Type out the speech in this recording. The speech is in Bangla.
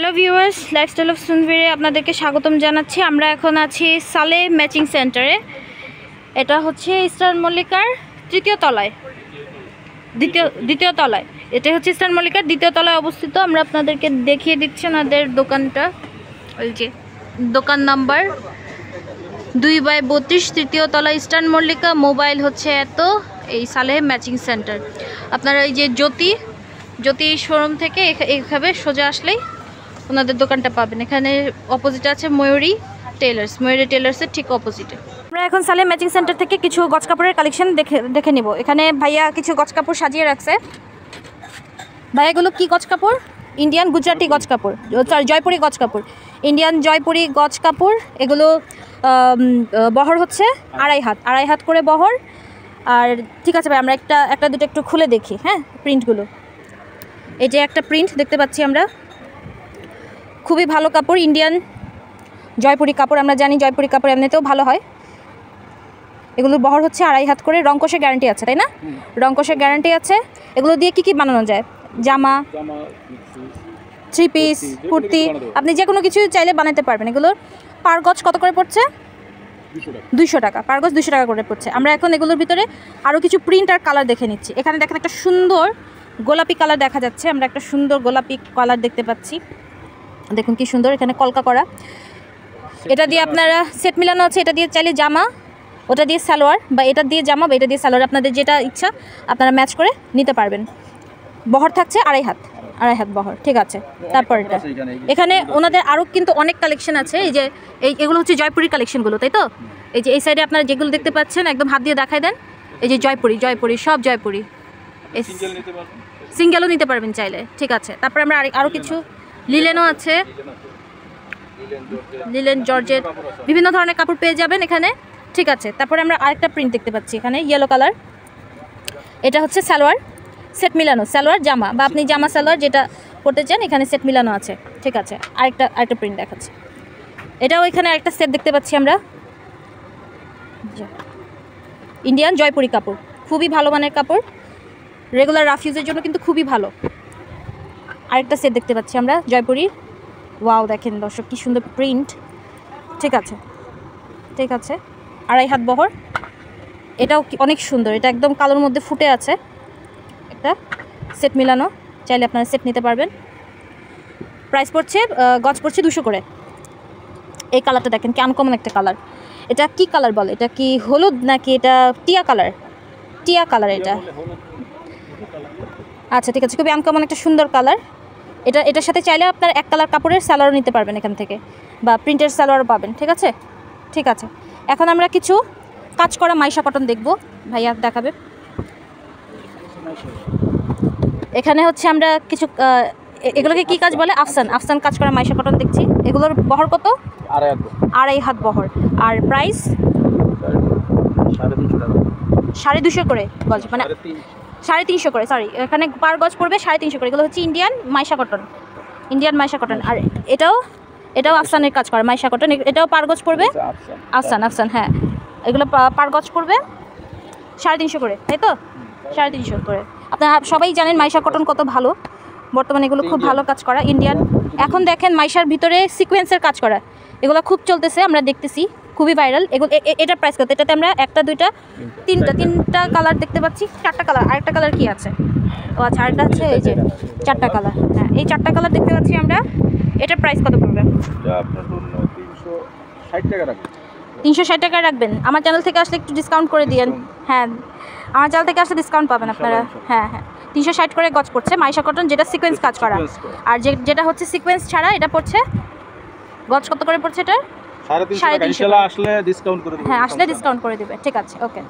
হ্যালো ভিউয়ার্স, লাইফস্টাইল অফ সুনভিরে আপনাদেরকে স্বাগতম জানাচ্ছি। আমরা এখন আছি সালে ম্যাচিং সেন্টারে। এটা হচ্ছে ইস্টার্ন মল্লিকার দ্বিতীয় তলায়। এটা হচ্ছে ইস্টার্ন মল্লিকার দ্বিতীয় তলায় অবস্থিত। আমরা আপনাদেরকে দেখিয়ে দিচ্ছি ওনাদের দোকানটা। ওই যে দোকান নাম্বার 2/32, তৃতীয় তলা, ইস্টার্ন মল্লিকা। মোবাইল হচ্ছে এত। এই সালে ম্যাচিং সেন্টার। আপনারা এই যে জ্যোতি শোরুম থেকে এইভাবে সোজা আসলেই ওনাদের দোকানটা পাবেন। এখানে অপোজিটে আছে ময়ূরী টেলার্সের ঠিক অপোজিটে। আমরা এখন সালে ম্যাচিং সেন্টার থেকে কিছু গজ কাপড়ের কালেকশন দেখে নিব। এখানে ভাইয়া কিছু গজ কাপড় সাজিয়ে রাখছে। ভাইয়াগুলো কি গজ কাপড়? ইন্ডিয়ান গুজরাটি গজ কাপড়, সরি জয়পুরি গজ কাপড়, ইন্ডিয়ান জয়পুরি গজ কাপড়। এগুলো বহর হচ্ছে আড়াই হাত করে বহর। আর ঠিক আছে ভাই, আমরা একটা দুটো একটু খুলে দেখি। হ্যাঁ, প্রিন্টগুলো, এই যে একটা প্রিন্ট দেখতে পাচ্ছি আমরা, খুবই ভালো কাপড়, ইন্ডিয়ান জয়পুরি কাপড়। আমরা জানি জয়পুরি কাপড় এমনিতেও ভালো হয়। এগুলোর বহর হচ্ছে আড়াই হাত করে। রংকশের গ্যারান্টি আছে, তাই না? রংকশের গ্যারান্টি আছে। এগুলো দিয়ে কি বানানো যায়? জামা, 3 পিস, কুর্তি, আপনি যে কোনো কিছু চাইলে বানাতে পারবেন। এগুলোর পার গজ কত করে পড়ছে? 200 টাকা পার গজ, 200 টাকা করে পড়ছে। আমরা এখন এগুলোর ভিতরে আরও কিছু প্রিন্ট আর কালার দেখে নিচ্ছি। এখানে দেখেন একটা সুন্দর গোলাপি কালার দেখা যাচ্ছে। আমরা একটা সুন্দর গোলাপি কালার দেখতে পাচ্ছি। দেখুন কি সুন্দর, এখানে কলকা করা। এটা দিয়ে আপনারা সেট মিলানো আছে। এটা দিয়ে চাইলে জামা, ওটা দিয়ে সালোয়ার, বা এটা দিয়ে জামা বা এটা দিয়ে সালোয়ার, আপনাদের যেটা ইচ্ছা আপনারা ম্যাচ করে নিতে পারবেন। বহর থাকছে আড়াই হাত বহর, ঠিক আছে। তারপর এখানে ওনাদের আরও কিন্তু অনেক কালেকশন আছে। এই যে এগুলো হচ্ছে জয়পুরির কালেকশনগুলো, তাই তো? এই যে এই সাইডে আপনারা যেগুলো দেখতে পাচ্ছেন, একদম হাত দিয়ে দেখাই দেন। এই যে জয়পুরি সব জয়পুরি। সিঙ্গেলও নিতে পারবেন চাইলে, ঠিক আছে। তারপরে আমরা আরও কিছু লিলেনও আছে, লিলেন জর্জেট, বিভিন্ন ধরনের কাপড় পেয়ে যাবেন এখানে, ঠিক আছে। তারপরে আমরা আরেকটা প্রিন্ট দেখতে পাচ্ছি এখানে, ইয়েলো কালার। এটা হচ্ছে সালোয়ার, সেট মিলানো সালোয়ার জামা, বা আপনি জামা সালোয়ার যেটা পরতে চান এখানে সেট মিলানো আছে, ঠিক আছে। আরেকটা প্রিন্ট দেখাচ্ছি। এটাও এখানে আরেকটা সেট দেখতে পাচ্ছি আমরা, ইন্ডিয়ান জয়পুরি কাপড়, খুবই ভালো মানের কাপড়, রেগুলার রাফ ইউজের জন্য কিন্তু খুবই ভালো। আরেকটা সেট দেখতে পাচ্ছি আমরা জয়পুরি। ওয়াও, দেখেন দর্শক কি সুন্দর প্রিন্ট, ঠিক আছে। আড়াই হাত বহর, এটাও অনেক সুন্দর। এটা একদম কালোর মধ্যে ফুটে আছে। একটা সেট মিলানো, চাইলে আপনারা সেট নিতে পারবেন। প্রাইস পড়ছে, গজ পড়ছে 200 করে। এই কালারটা দেখেন কি আনকমন একটা কালার। এটা কি কালার বলে? এটা কি হলুদ নাকি এটা টিয়া কালার? টিয়া কালার এটা, আচ্ছা ঠিক আছে। খুবই আনকমন একটা সুন্দর কালার। এটার সাথে চাইলে আপনার এক কালার কাপড়ের সালোয়ারও নিতে পারবেন এখান থেকে, বা প্রিন্টের সালোয়ারও পাবেন, ঠিক আছে। এখন আমরা কিছু কাজ করা মাইশা কটন দেখব, ভাইয়া দেখাবে। এখানে হচ্ছে আমরা কিছু এগুলোকে কি কাজ বলে? আফসান কাজ করা মাইশা কটন দেখছি। এগুলোর বহর কত? আড়াই হাত বহর। আর প্রাইস 250 করে গজ, মানে 350 করে, সরি। এখানে পার গজ পড়বে 350 করে। এগুলো হচ্ছে ইন্ডিয়ান মাইশা কটন। আর এটাও আফসানের কাজ করা মাইশা কটন। এটাও পার গজ পড়বে আফসান, হ্যাঁ। এগুলো পার গজ পড়বে 350 করে, তাই তো? 350 করে। আপনারা সবাই জানেন মাইশা কটন কত ভালো। বর্তমানে এগুলো খুব ভালো কাজ করা ইন্ডিয়ান। এখন দেখেন মাইশার ভিতরে সিকোয়েন্সের কাজ করা, এগুলো খুব চলতেছে, আমরা দেখতেছি, খুবই ভাইরাল। এগুলো এটার প্রাইস কত? এটাতে আমরা একটা, দুইটা, তিনটা কালার দেখতে পাচ্ছি, 4টা কালার। আরেকটা কালার কি আছে? ও আচ্ছা, আরেকটা হচ্ছে এই যে 4টা কালার। হ্যাঁ, এই 4টা কালার দেখতে পাচ্ছি আমরা। এটার প্রাইস কত পড়বে? 360 টাকা রাখবেন। আমার চ্যানেল থেকে আসলে একটু ডিসকাউন্ট করে দিয়েন। হ্যাঁ, আমার চ্যানেল থেকে আসলে ডিসকাউন্ট পাবেন আপনারা। হ্যাঁ, 360 করে গজ পড়ছে মাইশা কটন, যেটা সিকোয়েন্স কাজ করা। আর যেটা হচ্ছে সিকোয়েন্স ছাড়া, এটা পড়ছে গজ কত করে পড়ছে? এটা 350 আসলে ডিসকাউন্ট করে দিবে। হ্যাঁ, আসলে ডিসকাউন্ট করে দিবে, ঠিক আছে, ওকে।